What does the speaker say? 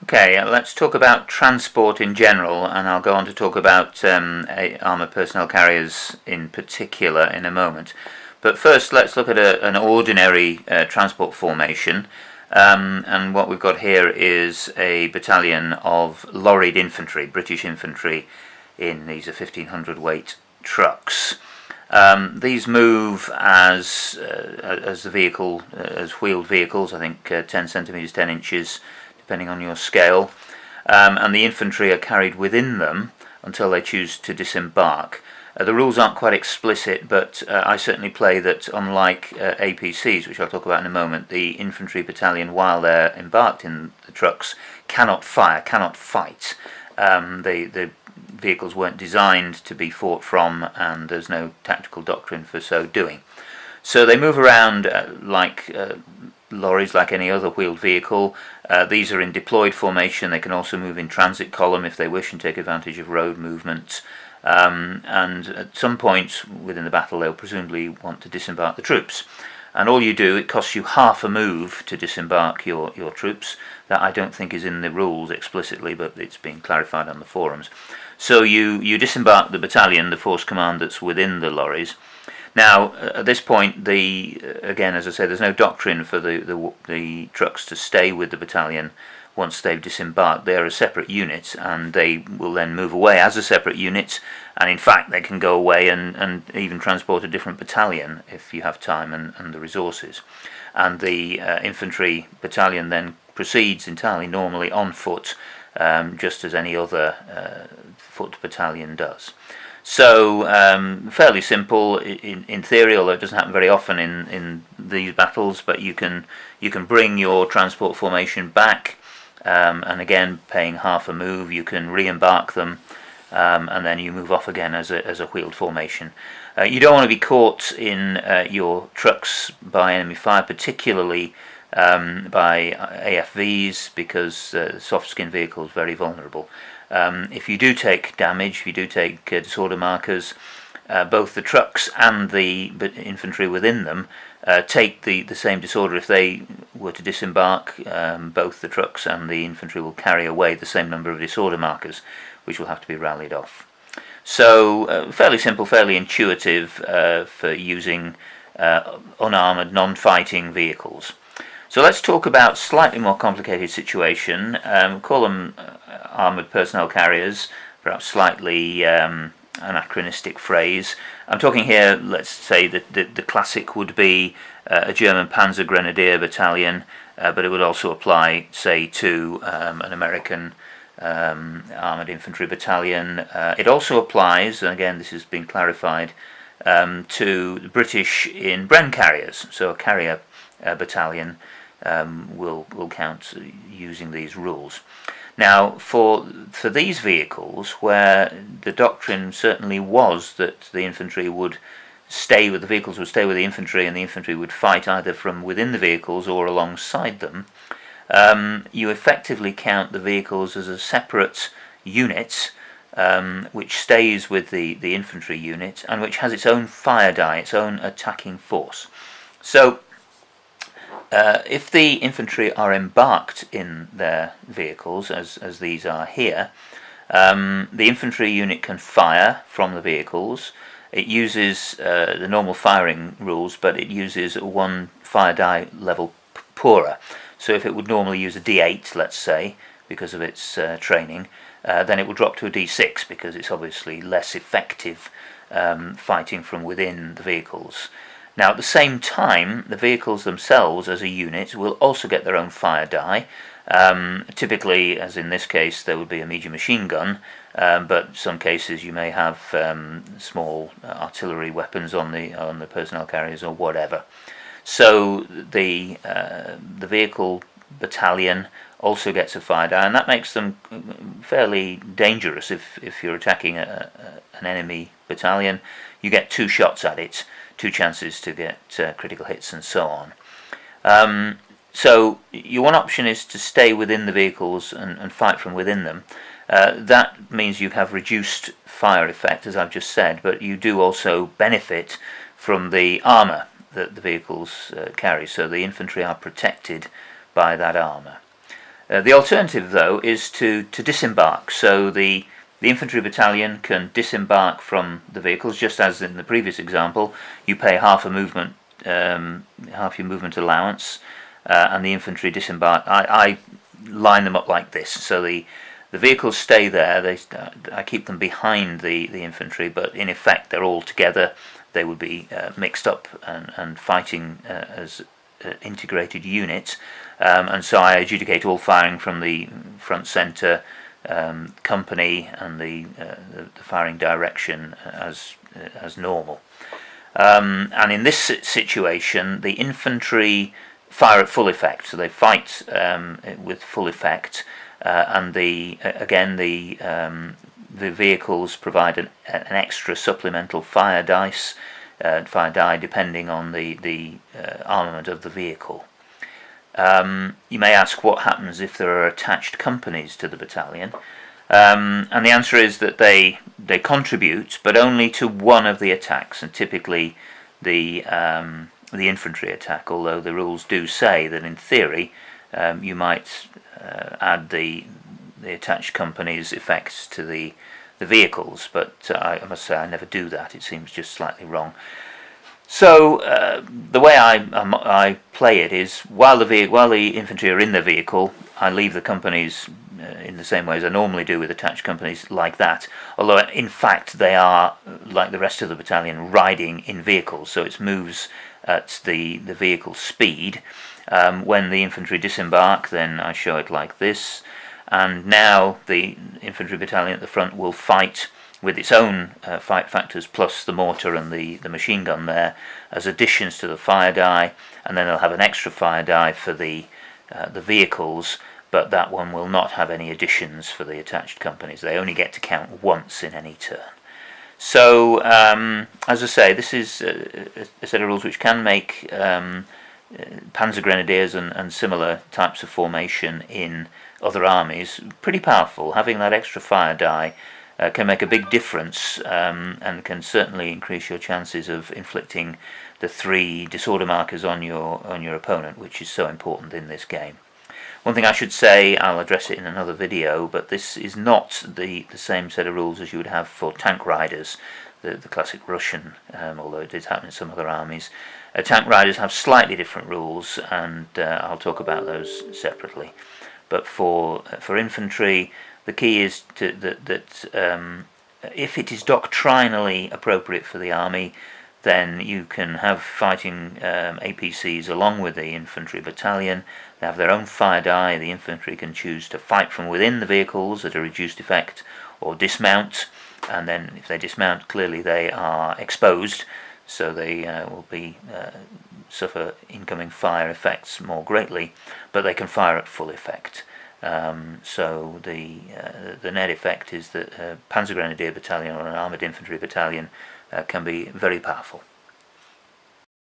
Okay, let's talk about transport in general, and I'll go on to talk about armoured personnel carriers in particular in a moment. But first, let's look at an ordinary transport formation. And what we've got here is a battalion of lorried infantry, British infantry, in these are 1500 weight trucks. These move as the vehicle, as wheeled vehicles, I think 10 centimetres, 10 inches, depending on your scale, and the infantry are carried within them until they choose to disembark. The rules aren't quite explicit, but I certainly play that unlike APCs, which I'll talk about in a moment, the infantry battalion, while they're embarked in the trucks, cannot fire, cannot fight. The vehicles weren't designed to be fought from, and there's no tactical doctrine for so doing. So they move around like lorries, like any other wheeled vehicle. These are in deployed formation. They can also move in transit column if they wish and take advantage of road movement. And at some point within the battle, they'll presumably want to disembark the troops. And all you do, it costs you half a move to disembark your troops. That I don't think is in the rules explicitly, but it's been clarified on the forums. So you disembark the battalion, the force command that's within the lorries. Now, at this point, again, as I said, there's no doctrine for the trucks to stay with the battalion once they've disembarked. They're a separate unit, and they will then move away as a separate unit, and in fact they can go away and even transport a different battalion if you have time and the resources. And the infantry battalion then proceeds entirely normally on foot, just as any other foot battalion does. So fairly simple in theory, although it doesn't happen very often in these battles. But you can bring your transport formation back, and again, paying half a move, you can re-embark them, and then you move off again as a wheeled formation. You don't want to be caught in your trucks by enemy fire, particularly by AFVs, because soft-skin vehicles are very vulnerable. If you do take damage, if you do take disorder markers, both the trucks and the infantry within them take the same disorder. If they were to disembark, both the trucks and the infantry will carry away the same number of disorder markers, which will have to be rallied off. So fairly simple, fairly intuitive for using unarmoured, non-fighting vehicles. So let's talk about slightly more complicated situation. Call them armoured personnel carriers, perhaps slightly anachronistic phrase. I'm talking here, let's say that the classic would be a German Panzer Grenadier battalion, but it would also apply, say, to an American armoured infantry battalion. It also applies, and again this has been clarified, to the British in Bren carriers. So a carrier battalion will count using these rules. Now, for these vehicles, where the doctrine certainly was that the infantry would stay with the vehicles, would stay with the infantry, and the infantry would fight either from within the vehicles or alongside them, you effectively count the vehicles as a separate unit, which stays with the infantry unit and which has its own fire die, its own attacking force. So if the infantry are embarked in their vehicles, as these are here, the infantry unit can fire from the vehicles. It uses the normal firing rules, but it uses one fire die level poorer. So if it would normally use a D8, let's say, because of its training, then it will drop to a D6 because it's obviously less effective fighting from within the vehicles. Now, at the same time, the vehicles themselves as a unit will also get their own fire die. Typically, as in this case, there would be a medium machine gun, but in some cases you may have small artillery weapons on the personnel carriers or whatever. So the vehicle battalion also gets a fire die, and that makes them fairly dangerous. If you're attacking an enemy battalion, you get two shots at it, two chances to get critical hits and so on. So your one option is to stay within the vehicles and fight from within them. That means you have reduced fire effect, as I've just said, but you do also benefit from the armour that the vehicles carry, so the infantry are protected by that armour. The alternative, though, is to disembark. So the infantry battalion can disembark from the vehicles, just as in the previous example. You pay half your movement allowance, and the infantry disembark. I line them up like this, so the vehicles stay there. I keep them behind the infantry, but in effect they're all together. They would be mixed up and fighting as integrated units, and so I adjudicate all firing from the front centre company and the firing direction as normal. And in this situation, the infantry fire at full effect, so they fight with full effect, and the vehicles provide an extra supplemental fire die depending on the armament of the vehicle. You may ask what happens if there are attached companies to the battalion, and the answer is that they contribute, but only to one of the attacks, and typically the infantry attack. Although the rules do say that in theory you might add the attached company's effects to the vehicles, but I must say I never do that. It seems just slightly wrong. So the way I play it is while the infantry are in the vehicle, I leave the companies in the same way as I normally do with attached companies, like that. Although in fact they are, like the rest of the battalion, riding in vehicles, so it moves at the vehicle speed. When the infantry disembark, then I show it like this, and now the infantry battalion at the front will fight with its own fight factors plus the mortar and the machine gun there as additions to the fire die, and then they'll have an extra fire die for the vehicles, but that one will not have any additions for the attached companies. They only get to count once in any turn. So as I say, this is a set of rules which can make Panzer Grenadiers and similar types of formation in other armies pretty powerful. Having that extra fire die can make a big difference, and can certainly increase your chances of inflicting the 3 disorder markers on your opponent, which is so important in this game. One thing I should say, I'll address it in another video, but this is not the same set of rules as you would have for tank riders, the classic Russian, although it did happen in some other armies. Tank riders have slightly different rules, and I'll talk about those separately. But for infantry, the key is that if it is doctrinally appropriate for the army, then you can have fighting APCs along with the infantry battalion. They have their own fire die. The infantry can choose to fight from within the vehicles at a reduced effect, or dismount, and then if they dismount, clearly they are exposed, so they will suffer incoming fire effects more greatly, but they can fire at full effect. So the net effect is that a Panzer Grenadier battalion or an armoured infantry battalion can be very powerful.